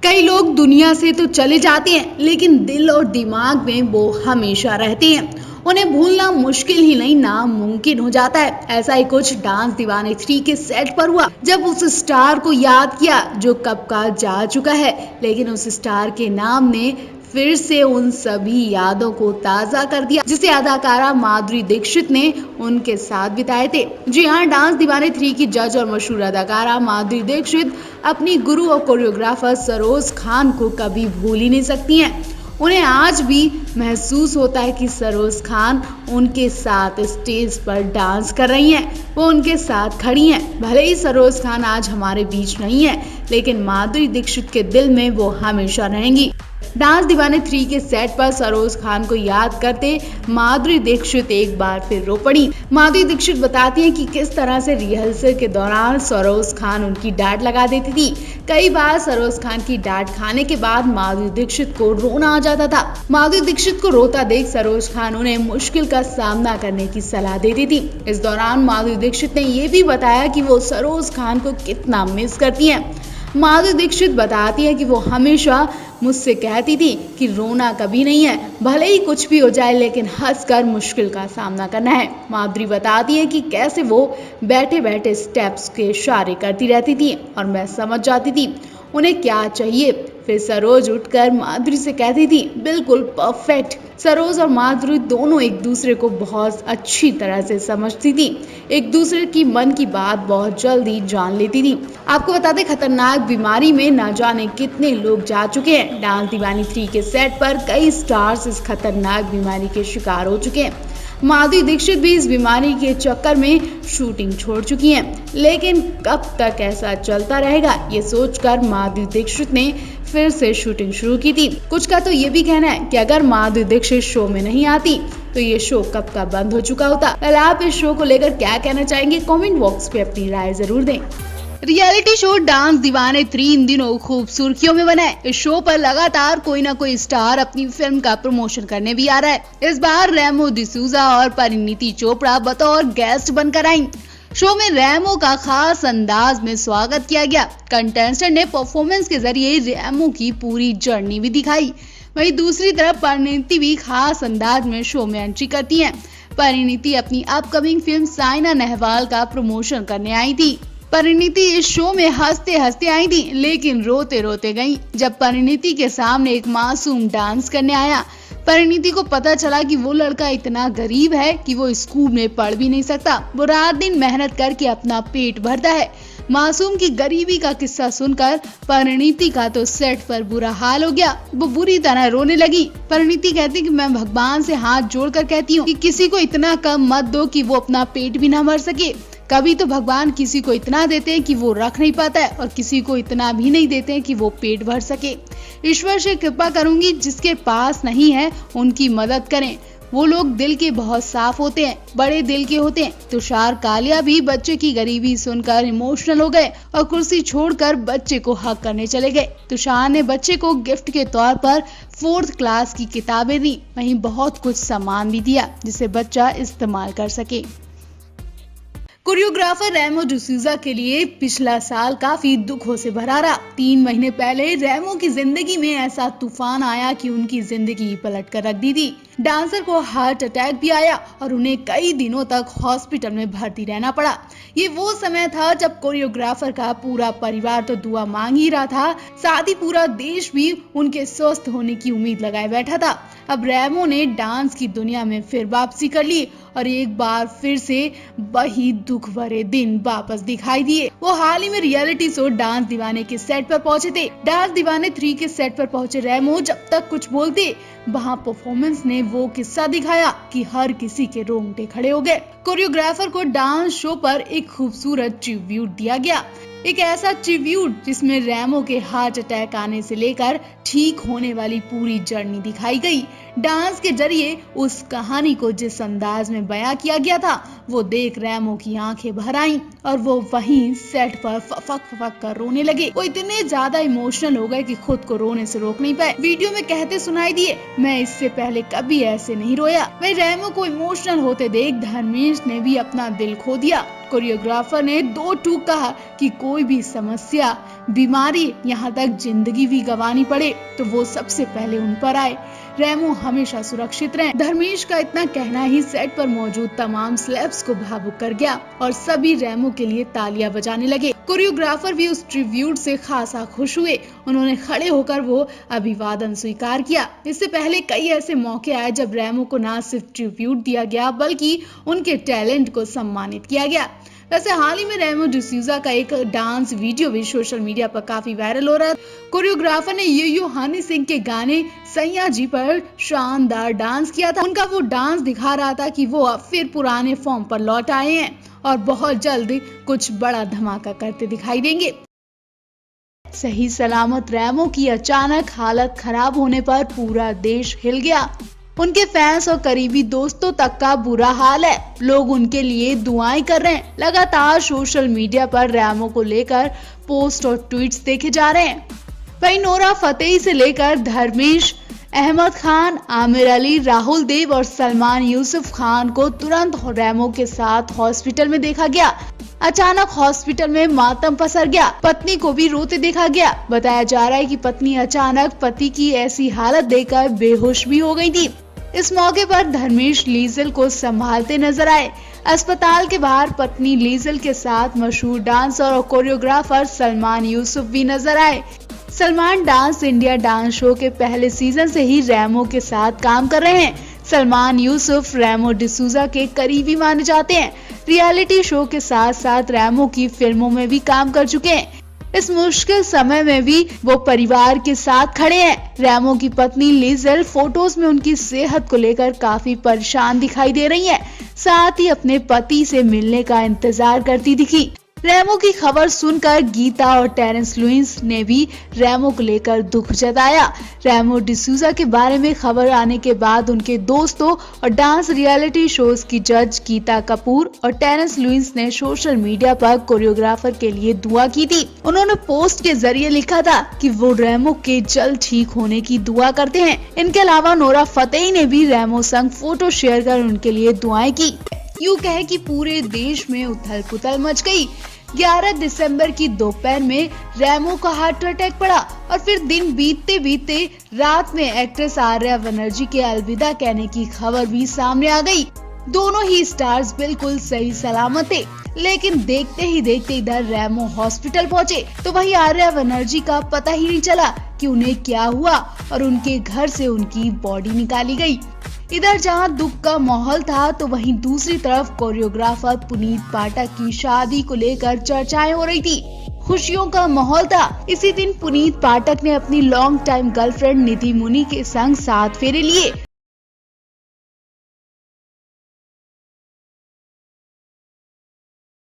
कई लोग दुनिया से तो चले जाते हैं, लेकिन दिल और दिमाग में वो हमेशा रहते हैं। उन्हें भूलना मुश्किल ही नहीं, नामुमकिन हो जाता है। ऐसा ही कुछ डांस दीवाने 3 के सेट पर हुआ, जब उस स्टार को याद किया जो कब का जा चुका है, लेकिन उस स्टार के नाम ने फिर से उन सभी यादों को ताजा कर दिया जिसे अदाकारा माधुरी दीक्षित ने उनके साथ बिताए थे। जी हाँ, डांस दीवाने 3 की जज और मशहूर अदाकारा माधुरी दीक्षित अपनी गुरु और कोरियोग्राफर सरोज खान को कभी भूल ही नहीं सकती हैं। उन्हें आज भी महसूस होता है कि सरोज खान उनके साथ स्टेज पर डांस कर रही हैं, वो उनके साथ खड़ी हैं। भले ही सरोज खान आज हमारे बीच नहीं है, लेकिन माधुरी दीक्षित के दिल में वो हमेशा रहेंगी। डांस दीवाने 3 के सेट पर सरोज खान को याद करते माधुरी दीक्षित एक बार फिर रो पड़ी। माधुरी दीक्षित बताती हैं कि किस तरह से रिहर्सल के दौरान सरोज खान उनकी डांट लगा देती थी। कई बार सरोज खान की डांट खाने के बाद माधुरी दीक्षित को रोना आ जाता था। माधुरी दीक्षित को रोता देख सरोज खान उन्हें मुश्किल का सामना करने की सलाह देती थी। इस दौरान माधुरी दीक्षित ने ये भी बताया कि वो सरोज खान को कितना मिस करती हैं। माधुरी दीक्षित बताती है कि वो हमेशा मुझसे कहती थी कि रोना कभी नहीं है, भले ही कुछ भी हो जाए, लेकिन हंसकर मुश्किल का सामना करना है। माधुरी बताती है कि कैसे वो बैठे बैठे स्टेप्स के इशारे करती रहती थी और मैं समझ जाती थी उन्हें क्या चाहिए। फिर सरोज उठकर माधुरी से कहती थी, बिल्कुल परफेक्ट। सरोज और माधुरी दोनों एक दूसरे को बहुत अच्छी तरह से समझती थी, एक दूसरे की मन की बात बहुत जल्दी जान लेती थी। आपको बता दें, खतरनाक बीमारी में न जाने कितने लोग जा चुके हैं। डांस दीवानी 3 के सेट पर कई स्टार्स इस खतरनाक बीमारी के शिकार हो चुके हैं। माधुरी दीक्षित भी इस बीमारी के चक्कर में शूटिंग छोड़ चुकी हैं, लेकिन कब तक ऐसा चलता रहेगा ये सोचकर माधुरी दीक्षित ने फिर से शूटिंग शुरू की थी। कुछ का तो ये भी कहना है कि अगर माधुरी दीक्षित शो में नहीं आती तो ये शो कब का बंद हो चुका होता। आप इस शो को लेकर क्या कहना चाहेंगे, कमेंट बॉक्स पे अपनी राय जरूर दें। रियलिटी शो डांस दीवाने 3 इन दिनों खूब सुर्खियों में बना है। इस शो पर लगातार कोई ना कोई स्टार अपनी फिल्म का प्रमोशन करने भी आ रहा है। इस बार रेमो डिसूजा और परिणीति चोपड़ा बतौर गेस्ट बनकर आई। शो में रेमो का खास अंदाज में स्वागत किया गया। कंटेस्टेंट ने परफॉर्मेंस के जरिए रेमो की पूरी जर्नी भी दिखाई। वहीं दूसरी तरफ परिणीति भी खास अंदाज में शो में एंट्री करती हैं। परिणीति अपनी अपकमिंग फिल्म साइना नेहवाल का प्रमोशन करने आई थी। परिणीति इस शो में हंसते हंसते आई थी, लेकिन रोते रोते गई जब परिणीति के सामने एक मासूम डांस करने आया। परिणीति को पता चला कि वो लड़का इतना गरीब है कि वो स्कूल में पढ़ भी नहीं सकता। वो रात दिन मेहनत करके अपना पेट भरता है। मासूम की गरीबी का किस्सा सुनकर परिणीति का तो सेट पर बुरा हाल हो गया। वो बुरी तरह रोने लगी। परिणीति कहती कि मैं भगवान से हाथ जोड़कर कहती हूँ कि किसी को इतना कम मत दो कि वो अपना पेट भी ना भर सके। कभी तो भगवान किसी को इतना देते हैं कि वो रख नहीं पाता है, और किसी को इतना भी नहीं देते हैं कि वो पेट भर सके। ईश्वर से कृपा करूंगी, जिसके पास नहीं है उनकी मदद करें। वो लोग दिल के बहुत साफ होते हैं, बड़े दिल के होते हैं। तुषार कालिया भी बच्चे की गरीबी सुनकर इमोशनल हो गए और कुर्सी छोड़कर बच्चे को हक करने चले गए। तुषार ने बच्चे को गिफ्ट के तौर पर 4th क्लास की किताबें दी, वहीं बहुत कुछ सामान भी दिया जिसे बच्चा इस्तेमाल कर सके। कोरियोग्राफर रेमो डिसूजा के लिए पिछला साल काफी दुखों से भरा रहा। 3 महीने पहले रेमो की जिंदगी में ऐसा तूफान आया कि उनकी जिंदगी पलट कर रख दी थी। डांसर को हार्ट अटैक भी आया और उन्हें कई दिनों तक हॉस्पिटल में भर्ती रहना पड़ा। ये वो समय था जब कोरियोग्राफर का पूरा परिवार तो दुआ मांग ही रहा था, साथ ही पूरा देश भी उनके स्वस्थ होने की उम्मीद लगाए बैठा था। अब रेमो ने डांस की दुनिया में फिर वापसी कर ली और एक बार फिर से वही दुख भरे दिन वापस दिखाई दिए। वो हाल ही में रियलिटी शो डांस दीवाने के सेट पर पहुंचे थे। डांस दीवाने 3 के सेट पर पहुंचे रेमो जब तक कुछ बोलते, वहां परफॉर्मेंस ने वो किस्सा दिखाया कि हर किसी के रोंगटे खड़े हो गए। कोरियोग्राफर को डांस शो पर एक खूबसूरत ट्रिब्यूट दिया गया, एक ऐसा ट्रिब्यूट जिसमें रेमो के हार्ट अटैक आने से लेकर ठीक होने वाली पूरी जर्नी दिखाई गई। डांस के जरिए उस कहानी को जिस अंदाज में बयां किया गया था, वो देख रैमो की आंखें भर आईं और वो वहीं सेट पर फक कर रोने लगे। वो इतने ज्यादा इमोशनल हो गए कि खुद को रोने से रोक नहीं पाए। वीडियो में कहते सुनाई दिए, मैं इससे पहले कभी ऐसे नहीं रोया। वही रैमो को इमोशनल होते देख धर्मेश ने भी अपना दिल खो दिया। कोरियोग्राफर ने 2 टूक कहा कि कोई भी समस्या, बीमारी, यहाँ तक जिंदगी भी गंवानी पड़े तो वो सबसे पहले उन पर आए। रैमो हमेशा सुरक्षित रहे। धर्मेश का इतना कहना ही सेट पर मौजूद तमाम सेलेब्स को भावुक कर गया और सभी रैमो के लिए तालियां बजाने लगे। कोरियोग्राफर भी उस ट्रिब्यूट से खासा खुश हुए। उन्होंने खड़े होकर वो अभिवादन स्वीकार किया। इससे पहले कई ऐसे मौके आए जब रैमो को न सिर्फ ट्रिब्यूट दिया गया बल्कि उनके टैलेंट को सम्मानित किया गया। वैसे हाल ही में रैमो डिसूजा का एक डांस वीडियो भी सोशल मीडिया पर काफी वायरल हो रहा है। कोरियोग्राफर ने यो हनी सिंह के गाने सैया जी पर शानदार डांस किया था। उनका वो डांस दिखा रहा था कि वो अब फिर पुराने फॉर्म पर लौट आए हैं और बहुत जल्द कुछ बड़ा धमाका करते दिखाई देंगे। सही सलामत रैमो की अचानक हालत खराब होने पर पूरा देश हिल गया। उनके फैंस और करीबी दोस्तों तक का बुरा हाल है। लोग उनके लिए दुआएं कर रहे हैं। लगातार सोशल मीडिया पर रैमो को लेकर पोस्ट और ट्वीट्स देखे जा रहे हैं। वहीं नोरा फतेही से लेकर धर्मेश, अहमद खान, आमिर अली, राहुल देव और सलमान यूसुफ खान को तुरंत रैमो के साथ हॉस्पिटल में देखा गया। अचानक हॉस्पिटल में मातम पसर गया। पत्नी को भी रोते देखा गया। बताया जा रहा है कि पत्नी अचानक पति की ऐसी हालत देखकर बेहोश भी हो गई थी। इस मौके पर धर्मेश लीजल को संभालते नजर आए। अस्पताल के बाहर पत्नी लीजल के साथ मशहूर डांसर और कोरियोग्राफर सलमान यूसुफ भी नजर आए। Salman dance India dance show के पहले सीजन से ही रैमो के साथ काम कर रहे हैं। सलमान यूसुफ रैमो डिसूजा के करीबी माने जाते हैं। रियलिटी शो के साथ साथ रैमो की फिल्मों में भी काम कर चुके हैं। इस मुश्किल समय में भी वो परिवार के साथ खड़े हैं। रैमो की पत्नी लीजल फोटोज में उनकी सेहत को लेकर काफी परेशान दिखाई दे रही हैं। साथ ही अपने पति से मिलने का इंतजार करती दिखी। रैमो की खबर सुनकर गीता और टेरेंस लुइस ने भी रैमो को लेकर दुख जताया। रैमो डिसूजा के बारे में खबर आने के बाद उनके दोस्तों और डांस रियलिटी शोज की जज गीता कपूर और टेरेंस लुइस ने सोशल मीडिया पर कोरियोग्राफर के लिए दुआ की थी। उन्होंने पोस्ट के जरिए लिखा था कि वो रैमो के जल्द ठीक होने की दुआ करते हैं। इनके अलावा नोरा फतेही ने भी रैमो संग फोटो शेयर कर उनके लिए दुआएं की। यूं कहे कि पूरे देश में उथल पुथल मच गई। 11 दिसंबर की दोपहर में रैमो का हार्ट अटैक पड़ा और फिर दिन बीतते बीतते रात में एक्ट्रेस आर्या बनर्जी के अलविदा कहने की खबर भी सामने आ गई। दोनों ही स्टार्स बिल्कुल सही सलामत थे, लेकिन देखते ही देखते इधर रैमो हॉस्पिटल पहुंचे तो वहीं आर्या बनर्जी का पता ही नहीं चला कि उन्हें क्या हुआ और उनके घर से उनकी बॉडी निकाली गई। इधर जहां दुख का माहौल था तो वहीं दूसरी तरफ कोरियोग्राफर पुनीत पाठक की शादी को लेकर चर्चाएं हो रही थी। खुशियों का माहौल था। इसी दिन पुनीत पाठक ने अपनी लॉन्ग टाइम गर्लफ्रेंड निधि मुनि के संग 7 फेरे लिए।